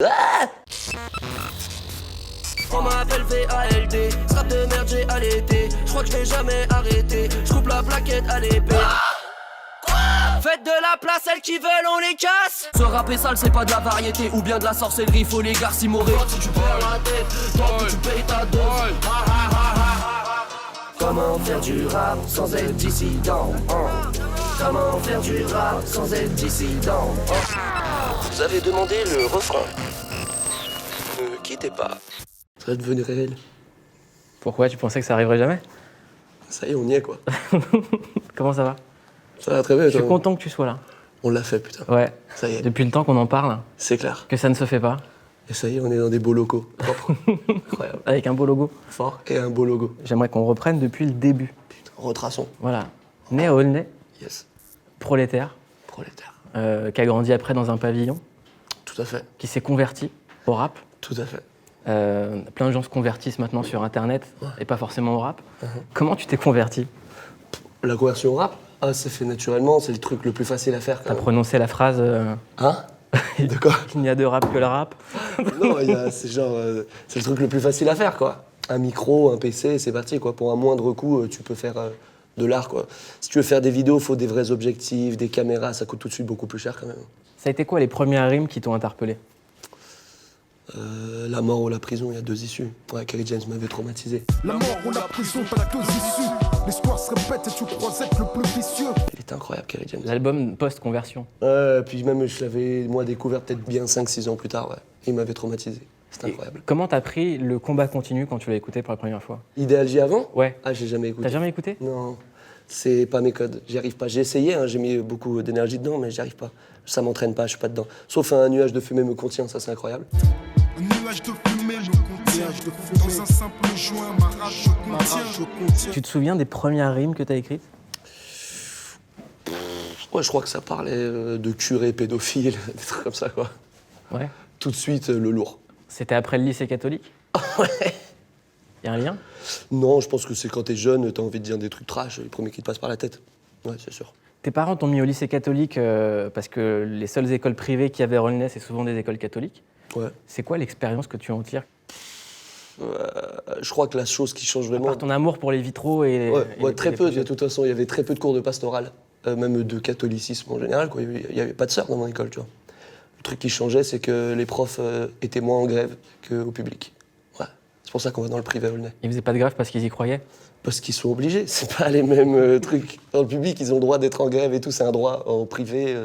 On m'appelle VALD, strap de merde j'ai allaité. J'crois que je vais jamais arrêter, j'coupe la plaquette à l'épée. Faites de la place, celles qui veulent on les casse. Ce rap est sale c'est pas de la variété ou bien de la sorcellerie, faut les garcis mourir. Toi si tu perds la tête, toi que tu payes ta dose. Comment faire du rap sans être dissident? Comment faire du rap sans être dissident? Vous avez demandé le refrain. Ne quittez pas. Ça va devenir réel. Pourquoi? Tu pensais que ça arriverait jamais? Ça y est, on y est quoi. Comment ça va? Ça va très bien. Je suis content que tu sois là. On l'a fait putain. Ouais. Ça y est. Depuis le temps qu'on en parle, C'est clair. que ça ne se fait pas. Et ça y est, on est dans des beaux locaux. Propres. Incroyable. Avec un beau logo. Fort et un beau logo. J'aimerais qu'on reprenne depuis le début. Putain, retraçons. Voilà. Né à Aulnay, Yes. prolétaire, Prolétaire. qui a grandi après dans un pavillon, Tout à fait. qui s'est converti au rap. Tout à fait. Plein de gens se convertissent maintenant sur Internet et pas forcément au rap. Uh-huh. Comment tu t'es converti? La conversion au rap, c'est fait naturellement, c'est le truc le plus facile à faire. T'as prononcé la phrase Hein? De quoi? il n'y a de rap que le rap. Non, c'est genre, c'est le truc le plus facile à faire, quoi. Un micro, un PC, c'est parti, quoi. Pour un moindre coût, tu peux faire de l'art, quoi. Si tu veux faire des vidéos, il faut des vrais objectifs, des caméras, ça coûte tout de suite beaucoup plus cher, quand même. Ça a été quoi les premières rimes qui t'ont interpellé? La mort ou la prison, il y a deux issues. Ouais, Kerry James m'avait traumatisé. La mort ou la prison, t'as deux issues. L'histoire se répète et tu crois être le plus vicieux. Il était incroyable, Kerry James. L'album post-conversion. Puis même, je l'avais, moi, découvert peut-être bien 5-6 ans plus tard, ouais. Il m'avait traumatisé. C'était incroyable. Comment t'as pris le combat continu quand tu l'as écouté pour la première fois? Idéal J avant? Ouais. Ah, j'ai jamais écouté. T'as jamais écouté? Non, c'est pas mes codes. J'y arrive pas. J'ai essayé, hein, j'ai mis beaucoup d'énergie dedans, mais j'y arrive pas. Ça m'entraîne pas, je suis pas dedans. Sauf un nuage de fumée me contient, ça c'est incroyable. Un nuage de fumée me contient. Dans un simple joint, ma rage je contiens. Tu te souviens des premières rimes que t'as écrites? Ouais, je crois que ça parlait de curés pédophiles, des trucs comme ça, quoi. Ouais. Tout de suite, le lourd. C'était après le lycée catholique? Ouais. Y a un lien? Non, je pense que c'est quand t'es jeune, t'as envie de dire des trucs trash, les premiers qui te passent par la tête. Ouais, c'est sûr. Tes parents t'ont mis au lycée catholique parce que les seules écoles privées qu'il y avait à Aulnay, c'est souvent des écoles catholiques. Ouais. C'est quoi l'expérience que tu en tires? Je crois que la chose qui change vraiment... Par ton amour pour les vitraux et... Ouais, très peu. De toute façon, il y avait très peu de cours de pastoral, même de catholicisme en général, quoi. Il y avait pas de sœurs dans mon école, tu vois. Le truc qui changeait, c'est que les profs étaient moins en grève qu'au public. Ouais. C'est pour ça qu'on va dans le privé à Aulnay. Ils faisaient pas de grève parce qu'ils y croyaient? Parce qu'ils sont obligés. C'est pas les mêmes trucs. Dans le public, ils ont le droit d'être en grève et tout, c'est un droit. En privé,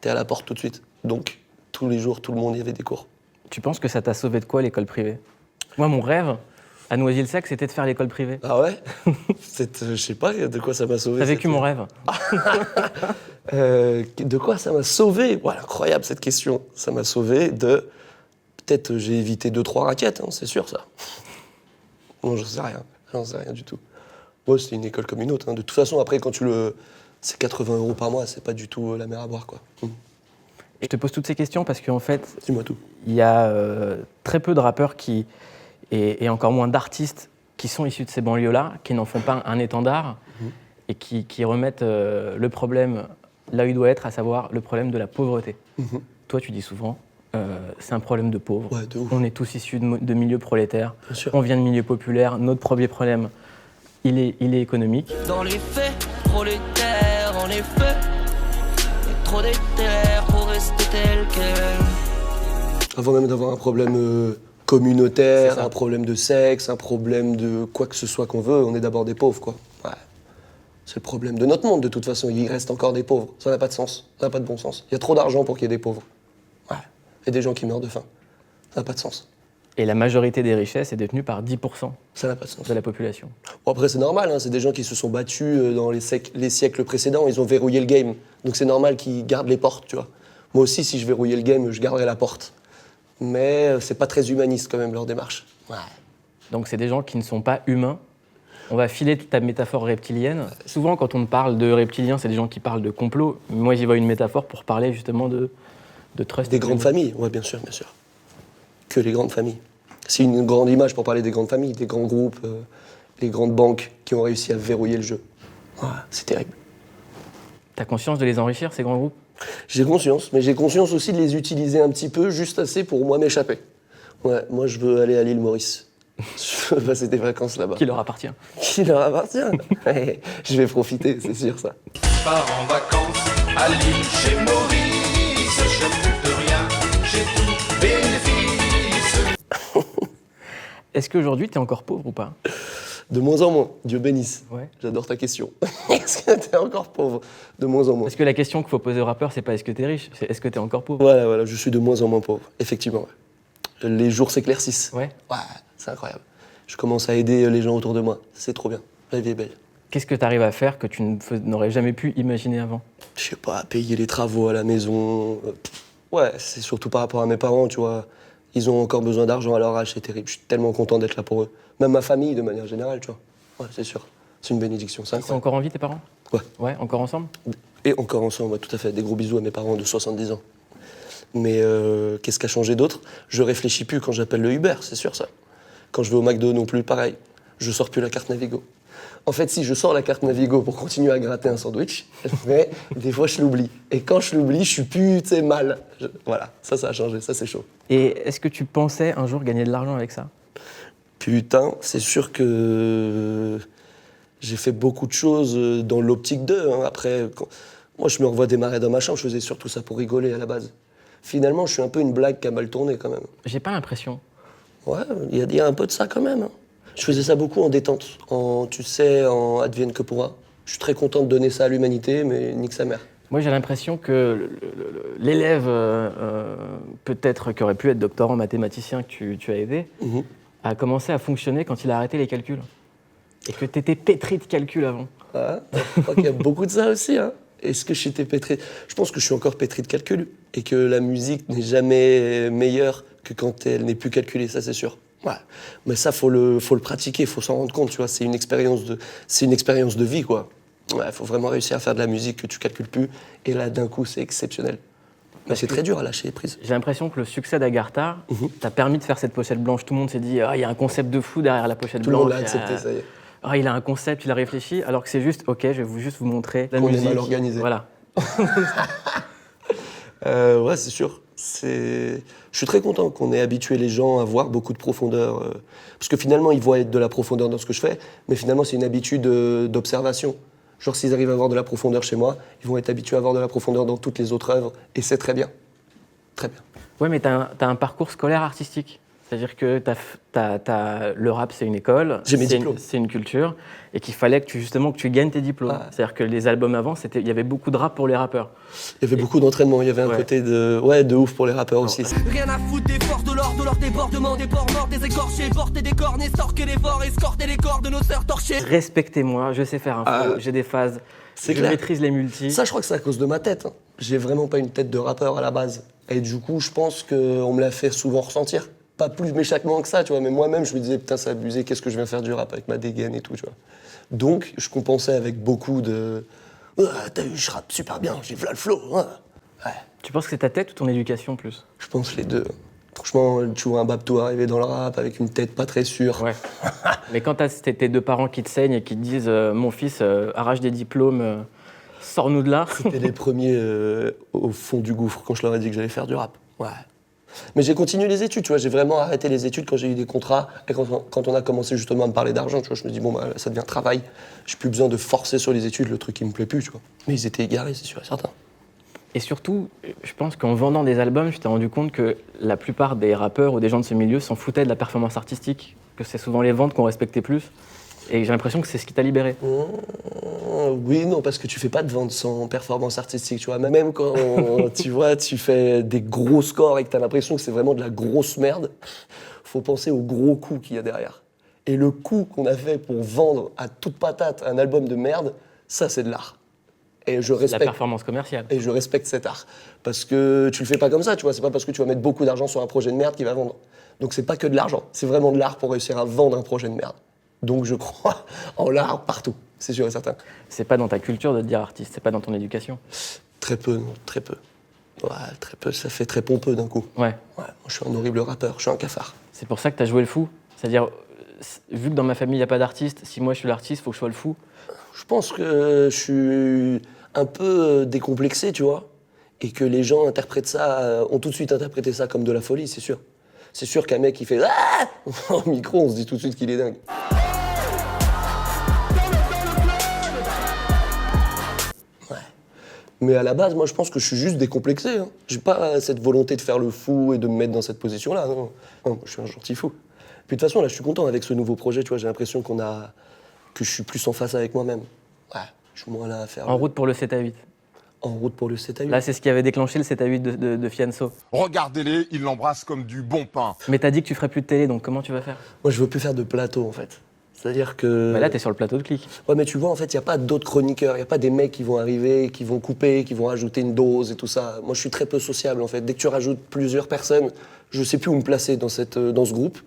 t'es à la porte tout de suite. Donc, tous les jours, tout le monde y avait des cours. Tu penses que ça t'a sauvé de quoi l'école privée? Moi, mon rêve, à Noisy-le-Sec, c'était de faire l'école privée. Ah ouais? Je sais pas de quoi ça m'a sauvé. T'as vécu mon rêve? De quoi ça m'a sauvé? Voilà, incroyable cette question. Ça m'a sauvé de... Peut-être j'ai évité 2-3 raquettes, hein, c'est sûr ça. Non, j'en sais rien. J'en sais rien du tout. Moi, c'était une école comme une autre. Hein. De toute façon, après, quand tu le... C'est 80 € par mois, c'est pas du tout la mer à boire, quoi. Je te pose toutes ces questions parce qu'en fait, Dis-moi tout. il y a très peu de rappeurs et encore moins d'artistes qui sont issus de ces banlieues-là, qui n'en font pas un étendard et qui remettent le problème là où il doit être, à savoir le problème de la pauvreté. Toi, tu dis souvent, c'est un problème de pauvres. Ouais, de ouf. On est tous issus de milieux prolétaires. Bien sûr. On vient de milieux populaires. Notre premier problème, il est économique. Dans les faits, prolétaire, en effet, trop d'éther pour rester tel quel. Avant même d'avoir un problème communautaire, un problème de sexe, un problème de quoi que ce soit qu'on veut, on est d'abord des pauvres, quoi. Ouais. C'est le problème de notre monde, de toute façon. Il reste encore des pauvres. Ça n'a pas de sens. Ça n'a pas de bon sens. Il y a trop d'argent pour qu'il y ait des pauvres. Ouais. Et des gens qui meurent de faim. Ça n'a pas de sens. Et la majorité des richesses est détenue par 10% Ça n'a pas de sens. de la population. Bon, après, c'est normal, hein, c'est des gens qui se sont battus dans les siècles précédents, ils ont verrouillé le game. Donc c'est normal qu'ils gardent les portes, tu vois. Moi aussi, si je verrouillais le game, je garderais la porte. Mais c'est pas très humaniste quand même, leur démarche. Ouais. Donc c'est des gens qui ne sont pas humains. On va filer ta métaphore reptilienne. Souvent, quand on parle de reptiliens, c'est des gens qui parlent de complot. Moi, j'y vois une métaphore pour parler justement de trust. Des grandes familles, ouais, bien sûr, bien sûr. Que les grandes familles. C'est une grande image pour parler des grandes familles, des grands groupes, les grandes banques qui ont réussi à verrouiller le jeu. Ouais, c'est terrible. T'as conscience de les enrichir, ces grands groupes? J'ai conscience, mais j'ai conscience aussi de les utiliser un petit peu, juste assez pour moi m'échapper. Ouais, moi je veux aller à l'île Maurice. Je veux passer des vacances là-bas. Qui leur appartient. Qui leur appartient. Ouais, je vais profiter, c'est sûr ça. Pars en vacances à l'île chez Maurice, je ne coûte rien, j'ai tout bénéfice. Est-ce qu'aujourd'hui, tu es encore pauvre ou pas? De moins en moins, Dieu bénisse. Ouais. J'adore ta question. Est-ce que t'es encore pauvre? De moins en moins. Parce que la question qu'il faut poser aux rappeurs, c'est pas est-ce que t'es riche, c'est est-ce que t'es encore pauvre? Voilà, je suis de moins en moins pauvre, effectivement. Ouais. Les jours s'éclaircissent. Ouais. Ouais, c'est incroyable. Je commence à aider les gens autour de moi. C'est trop bien. La vie est belle. Qu'est-ce que tu arrives à faire que tu n'aurais jamais pu imaginer avant? Je sais pas, payer les travaux à la maison. Ouais, c'est surtout par rapport à mes parents, tu vois. Ils ont encore besoin d'argent à leur âge, c'est terrible. Je suis tellement content d'être là pour eux. Même ma famille, de manière générale, tu vois. Ouais, c'est sûr. C'est une bénédiction, c'est Ils sont incroyable. encore en vie, tes parents? Ouais. Ouais, encore ensemble? Et encore ensemble, ouais, tout à fait. Des gros bisous à mes parents de 70 ans. Mais qu'est-ce qui a changé d'autre? Je réfléchis plus quand j'appelle le Uber, c'est sûr ça. Quand je vais au McDo non plus, pareil. Je sors plus la carte Navigo. En fait, si je sors la carte Navigo pour continuer à gratter un sandwich, mais des fois je l'oublie. Et quand je l'oublie, je suis plus, tu sais, mal. Voilà, ça a changé, ça c'est chaud. Et est-ce que tu pensais un jour gagner de l'argent avec ça? Putain, c'est sûr que j'ai fait beaucoup de choses dans l'optique d'eux. Hein. Après, moi je me revois démarrer dans ma chambre, je faisais surtout ça pour rigoler à la base. Finalement, je suis un peu une blague qui a mal tourné quand même. J'ai pas l'impression. Ouais, il y a un peu de ça quand même. Hein. Je faisais ça beaucoup en détente, tu sais, en advienne que pourra. Je suis très content de donner ça à l'humanité, mais nique sa mère. Moi, j'ai l'impression que l'élève, peut-être qui aurait pu être doctorant mathématicien que tu as aidé, a commencé à fonctionner quand il a arrêté les calculs. Et que tu étais pétri de calculs avant. Ah, je crois qu'il y a beaucoup de ça aussi. Hein. Est-ce que j'étais pétri? Je pense que je suis encore pétri de calcul. Et que la musique n'est jamais meilleure que quand elle n'est plus calculée, ça c'est sûr. Ouais. Mais ça, faut le pratiquer, faut s'en rendre compte, tu vois. C'est une expérience de vie, quoi. Ouais, faut vraiment réussir à faire de la musique que tu calcules plus. Et là, d'un coup, c'est exceptionnel. Mais c'est très dur à lâcher les prises. J'ai l'impression que le succès d'Agartha t'a permis de faire cette pochette blanche. Tout le monde s'est dit, ah, il y a un concept de fou derrière la pochette Tout le blanche. monde l'a accepté, ça y est. Ah, il a un concept, il a réfléchi, alors que c'est juste, ok, je vais juste vous montrer la Qu'on est musique. mal organisé. Voilà. Ouais, c'est sûr. Je suis très content qu'on ait habitué les gens à voir beaucoup de profondeur. Parce que finalement, ils voient de la profondeur dans ce que je fais, mais finalement, c'est une habitude d'observation. Genre, s'ils arrivent à voir de la profondeur chez moi, ils vont être habitués à voir de la profondeur dans toutes les autres œuvres, et c'est très bien. Très bien. Ouais, mais t'as un parcours scolaire artistique. C'est-à-dire que le rap, c'est une école, J'ai mes diplômes. C'est une culture, et qu'il fallait que tu gagnes tes diplômes. Ah. C'est-à-dire que les albums avant, il y avait beaucoup de rap pour les rappeurs. Il y avait beaucoup d'entraînement, il y avait un Ouais. côté de ouf pour les rappeurs aussi. Rien à foutre des forces de l'or, de leur débordement, des porcs morts, des écorchés, porter des cornes, estorquer les forts, escorter les corps de nos sœurs torchées. Respectez-moi, je sais faire un flow, Ah. j'ai des phases, C'est je clair. maîtrise les multis. Ça, je crois que c'est à cause de ma tête. Hein. J'ai vraiment pas une tête de rappeur à la base. Et du coup, je pense qu'on me l'a fait souvent ressentir. Pas plus méchamment que ça, tu vois, mais moi-même, je me disais, putain, c'est abusé, qu'est-ce que je viens faire du rap avec ma dégaine et tout, tu vois. Donc, je compensais avec beaucoup de... T'as vu, je rappe super bien, j'ai v'là le flow. Ouais. Tu penses que c'est ta tête ou ton éducation plus? Je pense les deux. Franchement, tu vois un Babtou arriver dans le rap avec une tête pas très sûre. Ouais. Mais quand t'as tes deux parents qui te saignent et qui te disent mon fils, arrache des diplômes, sors-nous de là. C'était les premiers au fond du gouffre quand je leur ai dit que j'allais faire du rap. Ouais. Mais j'ai continué les études, tu vois. J'ai vraiment arrêté les études quand j'ai eu des contrats et quand on a commencé justement à me parler d'argent, tu vois. Je me dis, bon, bah, ça devient travail. J'ai plus besoin de forcer sur les études le truc qui me plaît plus, tu vois. Mais ils étaient égarés, c'est sûr et certain. Et surtout, je pense qu'en vendant des albums, je t'ai rendu compte que la plupart des rappeurs ou des gens de ce milieu s'en foutaient de la performance artistique, que c'est souvent les ventes qu'on respectait plus. Et j'ai l'impression que c'est ce qui t'a libéré. Oui, non, parce que tu fais pas de vente sans performance artistique, tu vois. Même quand, tu vois, tu fais des gros scores et que t'as l'impression que c'est vraiment de la grosse merde, faut penser au gros coût qu'il y a derrière. Et le coût qu'on a fait pour vendre à toute patate un album de merde, ça, c'est de l'art. Et je La respecte. performance commerciale. Et je respecte cet art. Parce que tu le fais pas comme ça, tu vois. C'est pas parce que tu vas mettre beaucoup d'argent sur un projet de merde qu'il va vendre. Donc c'est pas que de l'argent. C'est vraiment de l'art pour réussir à vendre un projet de merde. Donc je crois en l'art partout. C'est sûr et certain. C'est pas dans ta culture de te dire artiste, c'est pas dans ton éducation. Très peu, non. Très peu. Ouais, très peu. Ça fait très pompeux d'un coup. Ouais. Ouais, moi, je suis un horrible rappeur. Je suis un cafard. C'est pour ça que t'as joué le fou. C'est-à-dire, vu que dans ma famille, il n'y a pas d'artiste, si moi je suis l'artiste, il faut que je sois le fou. Je pense que je suis un peu décomplexé, tu vois. et que les gens interprètent ça, ont tout de suite interprété ça comme de la folie, c'est sûr. C'est sûr qu'un mec qui fait ah au micro, on se dit tout de suite qu'il est dingue. Ouais. Mais à la base, moi, je pense que je suis juste décomplexé. Hein. J'ai pas cette volonté de faire le fou et de me mettre dans cette position-là. Non, non, je suis un gentil fou. Puis de toute façon, là, je suis content avec ce nouveau projet. Tu vois, j'ai l'impression que je suis plus en face avec moi-même. Ouais, je suis moins là à faire. En route pour le 7 à 8. En route pour le 7 à 8. Là, c'est ce qui avait déclenché le 7 à 8 de Fianso. Regardez-les, ils l'embrassent comme du bon pain. Mais t'as dit que tu ferais plus de télé, donc comment tu vas faire? Moi, je veux plus faire de plateau, en fait. C'est-à-dire que... Bah là, t'es sur le plateau de Click. Ouais, mais tu vois, en fait, il n'y a pas d'autres chroniqueurs. Il n'y a pas des mecs qui vont arriver, qui vont couper, qui vont rajouter une dose et tout ça. Moi, je suis très peu sociable, en fait. Dès que tu rajoutes plusieurs personnes, je sais plus où me placer dans ce groupe.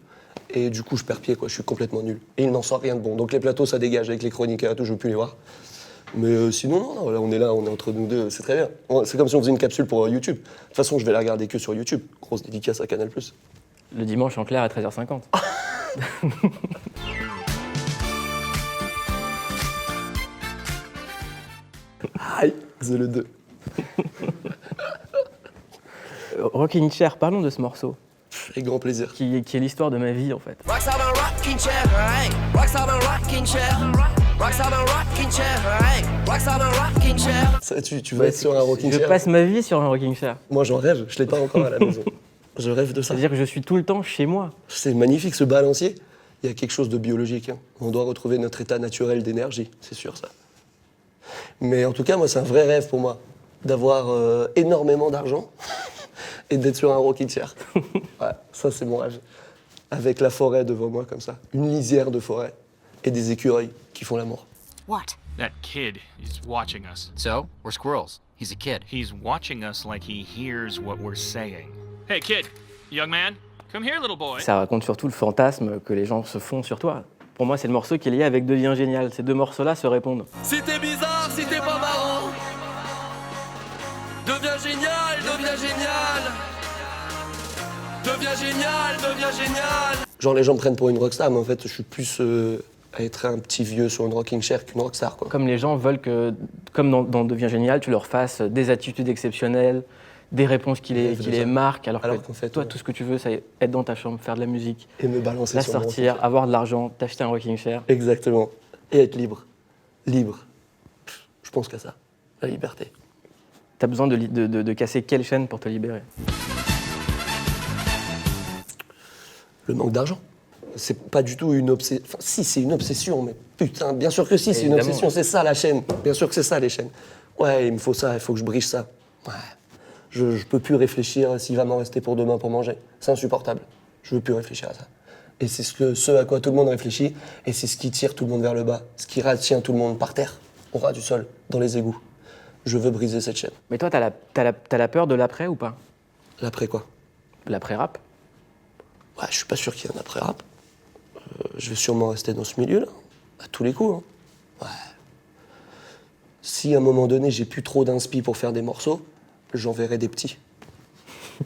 Et du coup, je perds pied, quoi. Je suis complètement nul. Et il n'en sort rien de bon. Donc les plateaux, ça dégage avec les chroniqueurs et tout, je veux plus les voir. Mais sinon, non, là, on est entre nous deux, c'est très bien. C'est comme si on faisait une capsule pour YouTube. De toute façon, je vais la regarder que sur YouTube. Grosse dédicace à Canal+. Le dimanche en clair à 13h50. Aïe, c'est le 2. Rocking Chair, parlons de ce morceau, Avec grand plaisir. qui est l'histoire de ma vie en fait. Rockstar dans le rocking chair, hey. Rockstar dans le rocking chair. Rockstar dans le rocking chair, hey. Rockstar dans le rocking chair. Ça, tu vas être sur un rocking Je chair. passe ma vie sur un Rocking Chair. Moi, j'en rêve, je l'ai pas encore à la maison. Je rêve de ça. C'est-à-dire que je suis tout le temps chez moi. C'est magnifique, ce balancier. Il y a quelque chose de biologique. Hein. On doit retrouver notre état naturel d'énergie, c'est sûr ça. Mais en tout cas, moi, c'est un vrai rêve pour moi d'avoir énormément d'argent et d'être sur un rocking chair. Ouais, ça, c'est mon rêve. Avec la forêt devant moi, comme ça. Une lisière de forêt et des écureuils qui font l'amour. What? That kid is watching us. So, we're squirrels. He's a kid. He's watching us like he hears what we're saying. Hey, kid, young man, come here, little boy. Ça raconte surtout le fantasme que les gens se font sur toi. Pour moi, c'est le morceau qui est lié avec Deviens génial. Ces deux morceaux-là se répondent. Si t'es bizarre, si t'es pas marrant, deviens génial, deviens génial. Deviens génial, deviens génial. Genre, les gens me prennent pour une rockstar, mais en fait, je suis plus à être un petit vieux sur une rocking chair qu'une rockstar, quoi. Comme les gens veulent que, comme dans Deviens génial, tu leur fasses des attitudes exceptionnelles, des réponses qui les marquent, alors qu'en fait, toi, tout ce que tu veux, c'est être dans ta chambre, faire de la musique, Et me balancer la sur mon sortir, rocking chair. avoir de l'argent, t'acheter un rocking chair. Exactement. Et être libre. Libre. Je pense qu'à ça. La liberté. T'as besoin de casser quelle chaîne pour te libérer? Le manque d'argent. C'est pas du tout une obsession. Enfin, si, c'est une obsession, mais putain, bien sûr que si, c'est une Évidemment. obsession. C'est ça la chaîne. Bien sûr que c'est ça les chaînes. Ouais, il me faut ça, il faut que je brise ça. Ouais. Je peux plus réfléchir s'il va m'en rester pour demain pour manger. C'est insupportable. Je veux plus réfléchir à ça. Et c'est ce à quoi tout le monde réfléchit, et c'est ce qui tire tout le monde vers le bas, ce qui retient tout le monde par terre, au ras du sol, dans les égouts. Je veux briser cette chaîne. Mais toi, t'as la peur de l'après ou pas? L'après quoi? L'après-rap? Ouais, je suis pas sûr qu'il y ait un après-rap. Je vais sûrement rester dans ce milieu-là, à tous les coups. Hein. Ouais. Si à un moment donné, j'ai plus trop d'inspi pour faire des morceaux, j'enverrai des petits.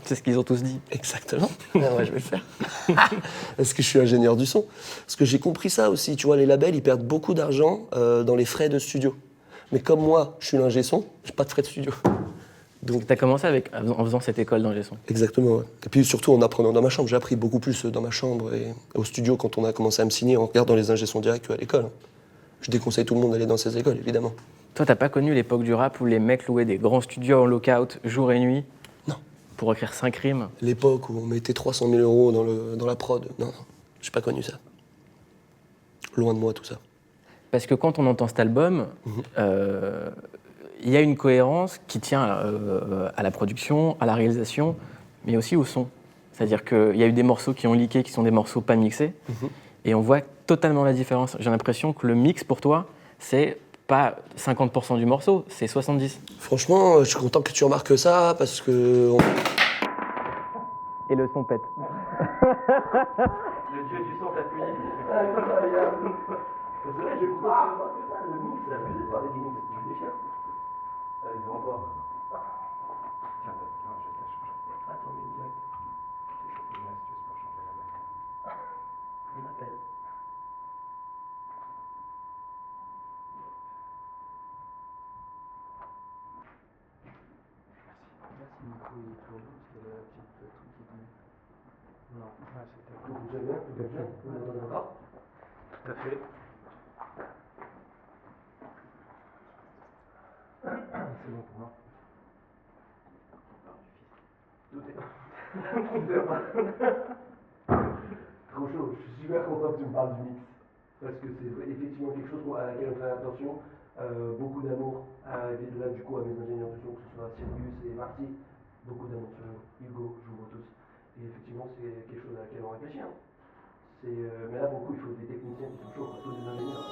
C'est ce qu'ils ont tous dit. Exactement. Ah ouais, je vais le faire. Parce que je suis ingénieur du son. Parce que j'ai compris ça aussi. Tu vois, les labels, ils perdent beaucoup d'argent dans les frais de studio. Mais comme moi, je suis l'ingé son, j'ai pas de frais de studio. Donc, T'as commencé en faisant cette école d'ingé son. exactement, ouais. Et puis surtout en apprenant dans ma chambre. J'ai appris beaucoup plus dans ma chambre et au studio quand on a commencé à me signer en regardant les ingé sons directs qu'à l'école. Je déconseille tout le monde d'aller dans ces écoles, évidemment. Toi, t'as pas connu l'époque du rap où les mecs louaient des grands studios en lockout, jour et nuit? Non. Pour écrire 5 rimes? L'époque où on mettait 300 000 euros dans la prod, non, j'ai pas connu ça. Loin de moi tout ça. Parce que quand on entend cet album, il y a une cohérence qui tient à la production, à la réalisation, mais aussi au son. C'est-à-dire qu'il y a eu des morceaux qui ont leaké, qui sont des morceaux pas mixés, et on voit totalement la différence. J'ai l'impression que le mix, pour toi, c'est pas 50% du morceau, c'est 70%. Franchement, je suis content que tu remarques ça parce que... Et le son pète. Le dieu du son t'a puni. coup, il est toujours bon, parce qu'il y a le petit truc qui dit. Non, ouais, c'était Vous allez bien, vous allez bien, vous m'entendez encore? tout à fait. C'est bon pour moi. Tout est. Trop chaud, je suis super content que tu me parles du mix. Parce que c'est effectivement quelque chose à laquelle on fait attention. Beaucoup d'amour. Et là, du coup, à mes ingénieurs du son, que ce soit Sirius et Marty, beaucoup d'amour sur Hugo, je vous vois tous. Et effectivement, c'est quelque chose à laquelle on réfléchit. Hein. Mais là, pour le coup, il faut des techniciens qui sont chauds, quoi. Tous des ingénieurs.